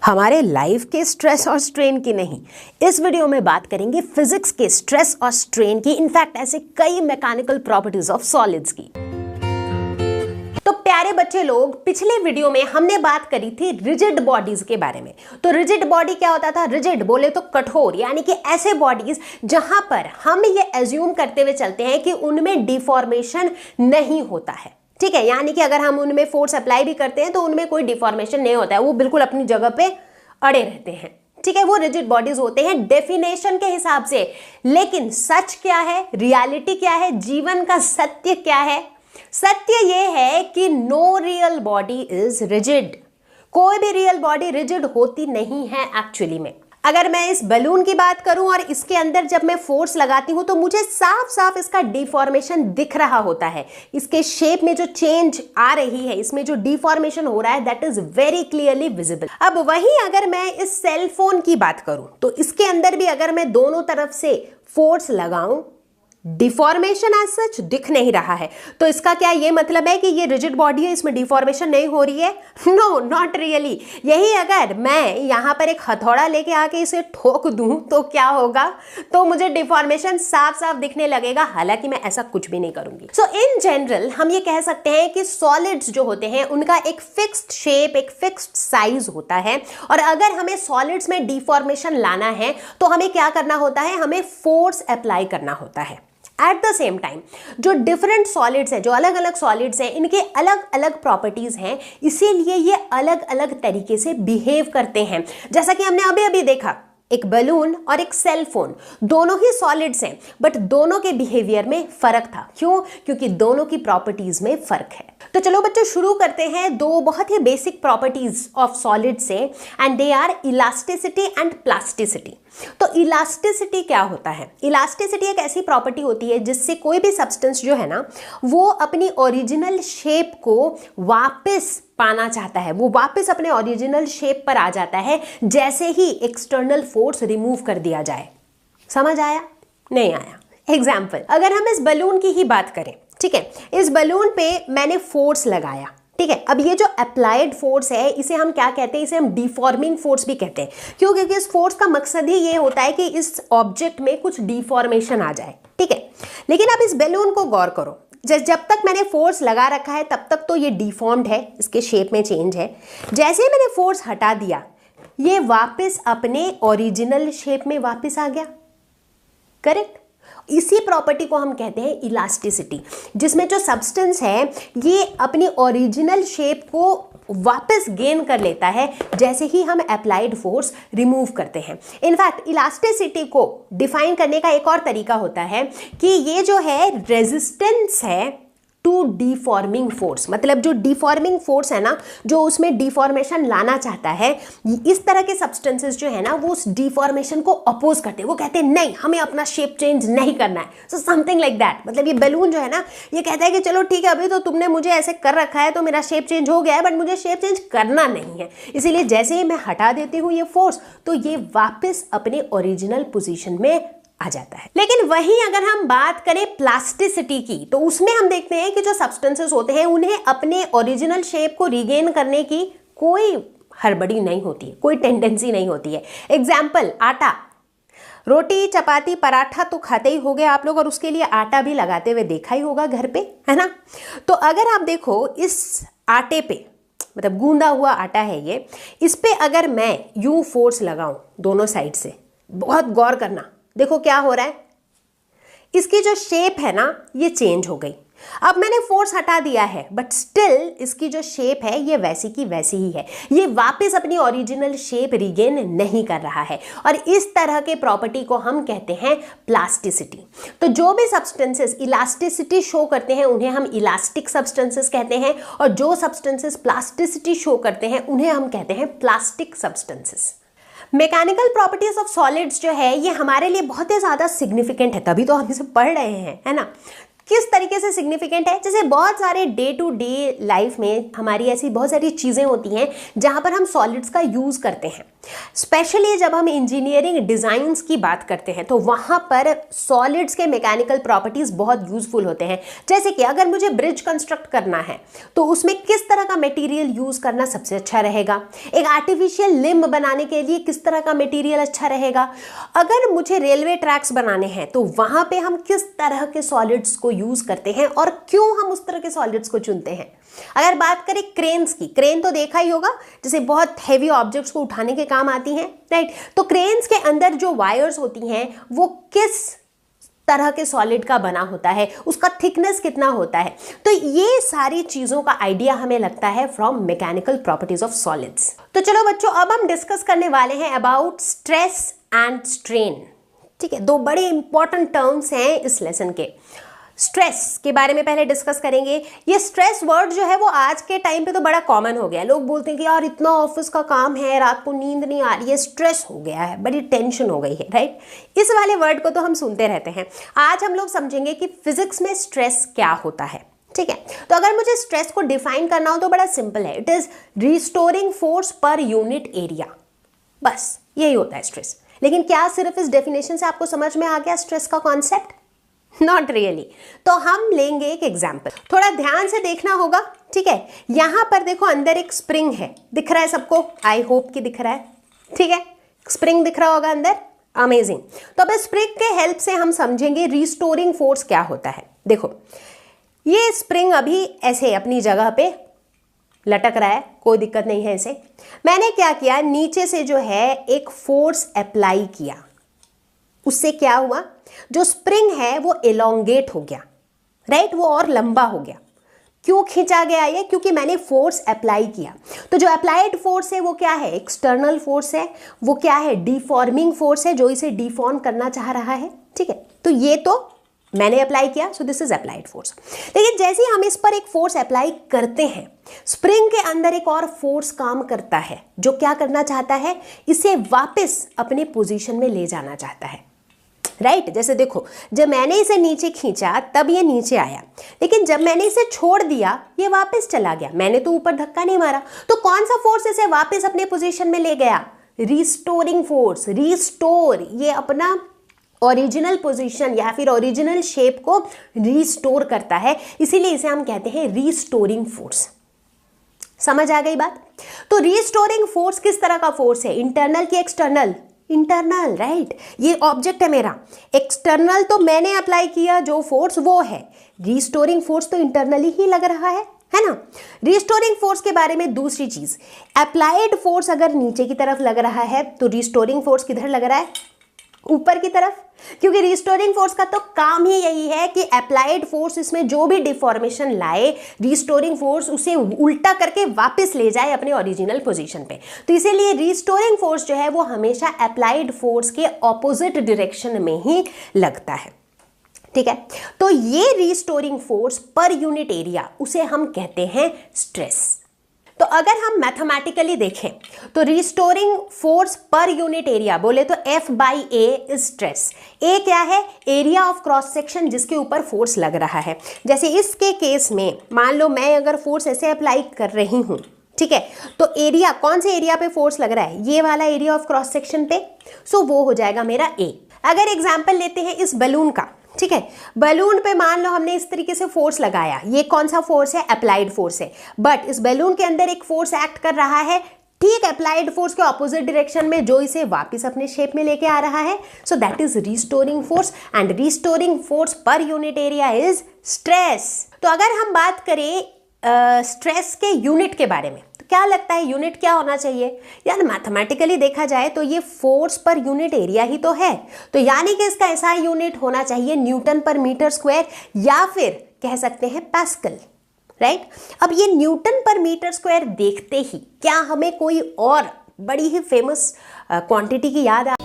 हमारे लाइफ के स्ट्रेस और स्ट्रेन की नहीं, इस वीडियो में बात करेंगे फिजिक्स के स्ट्रेस और स्ट्रेन की, इनफैक्ट ऐसे कई मैकेनिकल प्रॉपर्टीज ऑफ सॉलिड्स की। तो प्यारे बच्चे लोग, पिछले वीडियो में हमने बात करी थी रिजिड बॉडीज के बारे में। तो रिजिड बॉडी क्या होता था? रिजिड बोले तो कठोर, यानी कि ऐसे बॉडीज जहां पर हम ये एज्यूम करते हुए चलते हैं कि उनमें डिफॉर्मेशन नहीं होता है। ठीक है, यानी कि अगर हम उनमें फोर्स अप्लाई भी करते हैं तो उनमें कोई डिफॉर्मेशन नहीं होता है, वो बिल्कुल अपनी जगह पे अड़े रहते हैं। ठीक है, वो रिजिड बॉडीज होते हैं डेफिनेशन के हिसाब से। लेकिन सच क्या है, रियलिटी क्या है, जीवन का सत्य क्या है? सत्य यह है कि no real body is rigid. कोई भी रियल बॉडी रिजिड होती नहीं है एक्चुअली में। अगर मैं इस बलून की बात करूं और इसके अंदर जब मैं फोर्स लगाती हूं तो मुझे साफ साफ इसका डिफॉर्मेशन दिख रहा होता है। इसके शेप में जो चेंज आ रही है, इसमें जो डिफॉर्मेशन हो रहा है, that is very clearly visible. अब वहीं अगर मैं इस सेल फोन की बात करूं तो इसके अंदर भी अगर मैं दोनों तरफ से फोर्स लगाऊं, डिफॉर्मेशन एज सच दिख नहीं रहा है। तो इसका क्या ये मतलब है कि ये रिजिड बॉडी है, इसमें डिफॉर्मेशन नहीं हो रही है? No, not really. यही अगर मैं यहां पर एक हथौड़ा लेके आके इसे ठोक दूं तो क्या होगा? तो मुझे डिफॉर्मेशन साफ साफ दिखने लगेगा, हालांकि मैं ऐसा कुछ भी नहीं करूंगी। सो इन जनरल हम ये कह सकते हैं कि सॉलिड्स जो होते हैं उनका एक फिक्स्ड शेप, एक फिक्स्ड साइज होता है। और अगर हमें सॉलिड्स में डिफॉर्मेशन लाना है तो हमें क्या करना होता है? हमें फोर्स अप्लाई करना होता है। एट द सेम टाइम जो डिफरेंट सॉलिड्स हैं, जो अलग अलग सॉलिड्स हैं, इनके अलग अलग प्रॉपर्टीज हैं, इसीलिए ये अलग अलग तरीके से बिहेव करते हैं। जैसा कि हमने अभी अभी देखा, एक बलून और एक सेल फोन, दोनों ही सॉलिड्स हैं, बट दोनों के बिहेवियर में फर्क था। क्यों? क्योंकि दोनों की प्रॉपर्टीज में फर्क है। तो चलो बच्चों, शुरू करते हैं दो बहुत ही बेसिक प्रॉपर्टीज ऑफ सॉलिड से, and they are elasticity and plasticity. तो इलास्टिसिटी क्या होता है? इलास्टिसिटी एक ऐसी प्रॉपर्टी होती है जिससे कोई भी सब्सटेंस जो है ना, वो अपनी ओरिजिनल शेप को वापस पाना चाहता है, वो वापस अपने ओरिजिनल शेप पर आ जाता है जैसे ही एक्सटर्नल फोर्स रिमूव कर दिया जाए। समझ आया? नहीं आया? एग्जाम्पल, अगर हम इस बलून की ही बात करें, ठीक है, इस बलून पे मैंने फोर्स लगाया, ठीक है। अब ये जो अप्लाइड फोर्स है, इसे हम क्या कहते हैं? इसे हम डिफॉर्मिंग फोर्स भी कहते हैं। क्यों? क्योंकि इस फोर्स का मकसद ही ये होता है कि इस ऑब्जेक्ट में कुछ डिफॉर्मेशन आ जाए, ठीक है। लेकिन अब इस बैलून को गौर करो, जब तक मैंने फोर्स लगा रखा है तब तक तो ये डिफॉर्म्ड है, इसके शेप में चेंज है। जैसे ही मैंने फोर्स हटा दिया, ये वापस अपने ओरिजिनल शेप में वापस आ गया। करेक्ट? इसी प्रॉपर्टी को हम कहते हैं इलास्टिसिटी, जिसमें जो सब्सटेंस है ये अपनी ओरिजिनल शेप को वापस गेन कर लेता है जैसे ही हम अप्लाइड फोर्स रिमूव करते हैं। इनफैक्ट इलास्टिसिटी को डिफाइन करने का एक और तरीका होता है कि ये जो है रेजिस्टेंस है टू डिफॉर्मिंग फोर्स। मतलब जो डिफॉर्मिंग फोर्स है ना, जो उसमें डिफॉर्मेशन लाना चाहता है, इस तरह के सब्सटेंसेस जो है ना, वो उस डिफॉर्मेशन को अपोज करते हैं। वो कहते हैं नहीं, हमें अपना शेप चेंज नहीं करना है। So something like that. मतलब ये बैलून जो है ना, ये कहता है कि चलो ठीक है, अभी तो तुमने मुझे ऐसे कर रखा है तो मेरा शेप चेंज हो गया है, बट मुझे शेप चेंज करना नहीं है। इसीलिए जैसे ही मैं हटा देती हूँ ये फोर्स, तो ये वापस अपने ओरिजिनल पोजिशन में आ जाता है। लेकिन वहीं अगर हम बात करें प्लास्टिसिटी की, तो उसमें हम देखते हैं कि जो सब्सटेंसेस होते हैं उन्हें अपने ओरिजिनल शेप को रीगेन करने की कोई हड़बड़ी नहीं होती है, कोई टेंडेंसी नहीं होती है। एग्जाम्पल, आटा, रोटी, चपाती, पराठा तो खाते ही होंगे आप लोग, और उसके लिए आटा भी लगाते हुए देखा ही होगा घर पे, है ना। तो अगर आप देखो इस आटे पे, मतलब गूंदा हुआ आटा है ये, इस पे अगर मैं यूं फोर्स लगाऊं दोनों साइड से, बहुत गौर करना, देखो क्या हो रहा है, इसकी जो शेप है ना ये चेंज हो गई। अब मैंने फोर्स हटा दिया है, बट स्टिल इसकी जो शेप है ये वैसी की वैसी ही है। ये वापस अपनी ओरिजिनल शेप रिगेन नहीं कर रहा है, और इस तरह के प्रॉपर्टी को हम कहते हैं प्लास्टिसिटी। तो जो भी सब्सटेंसेस इलास्टिसिटी शो करते हैं उन्हें हम इलास्टिक सब्सटेंसेस कहते हैं, और जो सब्सटेंसेस प्लास्टिसिटी शो करते हैं उन्हें हम कहते हैं plastic substances. Mechanical properties of solids जो है ये हमारे लिए बहुत ही ज़्यादा सिग्निफिकेंट है, तभी तो हम इसे पढ़ रहे हैं, है ना। किस तरीके से सिग्निफिकेंट है? जैसे बहुत सारे डे टू डे लाइफ में हमारी ऐसी बहुत सारी चीजें होती हैं जहां पर हम सॉलिड्स का यूज करते हैं। स्पेशली जब हम इंजीनियरिंग डिजाइन्स की बात करते हैं तो वहां पर सॉलिड्स के मैकेनिकल प्रॉपर्टीज बहुत यूजफुल होते हैं। जैसे कि अगर मुझे ब्रिज कंस्ट्रक्ट करना है तो उसमें किस तरह का मटेरियल यूज करना सबसे अच्छा रहेगा, एक आर्टिफिशियल लिम्ब बनाने के लिए किस तरह का मटेरियल अच्छा रहेगा, अगर मुझे रेलवे ट्रैक्स बनाने हैं तो वहां पे हम किस तरह के सॉलिड्स को यूज करते हैं और क्यों हम उस तरह के सॉलिड्स को चुनते हैं। अगर बात करें क्रेन्स की, क्रेन तो देखा ही होगा, जैसे बहुत हैवी ऑब्जेक्ट्स को उठाने के काम आती हैं, राइट। तो क्रेन्स के अंदर जो वायर्स होती हैं वो किस तरह के सॉलिड का बना होता है, उसका थिकनेस कितना होता है। तो ये सारी चीजों का आइडिया हमें लगता है from mechanical properties of solids. तो चलो बच्चों, अब हम डिस्कस करने वाले हैं अबाउट स्ट्रेस एंड स्ट्रेन। ठीक है, दो बड़े इंपॉर्टेंट टर्म्स हैं इस लेसन के। स्ट्रेस के बारे में पहले डिस्कस करेंगे। ये स्ट्रेस वर्ड जो है वो आज के टाइम पे तो बड़ा कॉमन हो गया। लोग बोलते हैं कि यार इतना ऑफिस का काम है, रात को नींद नहीं आ रही है, स्ट्रेस हो गया है, बड़ी टेंशन हो गई है, राइट। इस वाले वर्ड को तो हम सुनते रहते हैं। आज हम लोग समझेंगे कि फिजिक्स में स्ट्रेस क्या होता है। ठीक है, तो अगर मुझे स्ट्रेस को डिफाइन करना हो तो बड़ा सिंपल है, it is restoring force per unit area. बस यही होता है स्ट्रेस। लेकिन क्या सिर्फ इस डेफिनेशन से आपको समझ में आ गया स्ट्रेस का कॉन्सेप्ट? Not really. तो हम लेंगे एक एग्जाम्पल, थोड़ा ध्यान से देखना होगा। ठीक है, यहां पर देखो अंदर एक स्प्रिंग है, दिख रहा है सबको? आई होप कि दिख रहा है। ठीक है, स्प्रिंग दिख रहा होगा अंदर, अमेजिंग। तो अब स्प्रिंग के हेल्प से हम समझेंगे रिस्टोरिंग फोर्स क्या होता है। देखो ये स्प्रिंग अभी ऐसे अपनी जगह पे लटक रहा है, कोई दिक्कत नहीं है इसे। मैंने क्या किया, नीचे से जो है एक फोर्स अप्लाई किया, उससे क्या हुआ, जो स्प्रिंग है वो एलोंगेट हो गया, राइट, वो और लंबा हो गया। क्यों खींचा गया ये? क्योंकि मैंने फोर्स अप्लाई किया। तो जो अप्लाइड फोर्स है वो क्या है? एक्सटर्नल फोर्स है। वो क्या है? डिफॉर्मिंग फोर्स है, जो इसे डिफॉर्म करना चाह रहा है। ठीक है, तो ये तो मैंने अप्लाई किया, so this is applied force. लेकिन जैसे ही हम इस पर एक फोर्स अप्लाई करते हैं, स्प्रिंग के अंदर एक और फोर्स काम करता है जो क्या करना चाहता है, इसे वापस अपने पोजीशन में ले जाना चाहता है, राइट। जैसे देखो, जब मैंने इसे नीचे खींचा तब ये नीचे आया, लेकिन जब मैंने इसे छोड़ दिया ये वापस चला गया। मैंने तो ऊपर धक्का नहीं मारा। तो कौन सा फोर्स इसे वापस अपने पोजीशन में ले गया? Restoring force. रिस्टोर, ये अपना ओरिजिनल पोजीशन या फिर ओरिजिनल शेप को रिस्टोर करता है, इसीलिए इसे हम कहते हैं रिस्टोरिंग फोर्स। समझ आ गई बात? तो रिस्टोरिंग फोर्स किस तरह का फोर्स है? इंटरनल कि एक्सटर्नल? Internal, right. ये ऑब्जेक्ट है मेरा, एक्सटर्नल तो मैंने अप्लाई किया जो फोर्स वो है, रिस्टोरिंग फोर्स तो इंटरनली ही लग रहा है ना। रिस्टोरिंग फोर्स के बारे में दूसरी चीज, अप्लाइड फोर्स अगर नीचे की तरफ लग रहा है तो रिस्टोरिंग फोर्स किधर लग रहा है? ऊपर की तरफ। क्योंकि रिस्टोरिंग फोर्स का तो काम ही यही है कि अप्लाइड फोर्स इसमें जो भी डिफॉर्मेशन लाए, रिस्टोरिंग फोर्स उसे उल्टा करके वापस ले जाए अपने ओरिजिनल पोजीशन पे। तो इसीलिए रिस्टोरिंग फोर्स जो है वो हमेशा अप्लाइड फोर्स के ऑपोजिट डायरेक्शन में ही लगता है। ठीक है, तो ये restoring force per unit area, उसे हम कहते हैं स्ट्रेस। तो अगर हम मैथमेटिकली देखें तो restoring force per unit area बोले तो F/A इज स्ट्रेस। ए क्या है? एरिया ऑफ क्रॉस सेक्शन जिसके ऊपर फोर्स लग रहा है। जैसे इसके केस में मान लो मैं अगर फोर्स ऐसे अप्लाई कर रही हूं, ठीक है, तो एरिया, कौन से एरिया पे फोर्स लग रहा है? ये वाला एरिया ऑफ क्रॉस सेक्शन पे, सो वो हो जाएगा मेरा ए। अगर एग्जाम्पल लेते हैं इस बलून का, ठीक है, बलून पे मान लो हमने इस तरीके से फोर्स लगाया, ये कौन सा फोर्स है? अप्लाइड फोर्स है। बट इस बलून के अंदर एक फोर्स एक्ट कर रहा है, ठीक, अप्लाइड फोर्स के ऑपोजिट डायरेक्शन में, जो इसे वापस अपने शेप में लेके आ रहा है। So that is restoring force and restoring force per unit area is stress. तो अगर हम बात करें स्ट्रेस के यूनिट के बारे में, तो क्या लगता है यूनिट क्या होना चाहिए? यार मैथमेटिकली देखा जाए तो ये फोर्स पर यूनिट एरिया ही तो है, तो यानी कि इसका ऐसा यूनिट होना चाहिए न्यूटन पर मीटर स्क्वायर, या फिर कह सकते हैं पास्कल, राइट। अब ये न्यूटन पर मीटर स्क्वायर देखते ही क्या हमें कोई और बड़ी ही फेमस क्वांटिटी की याद आ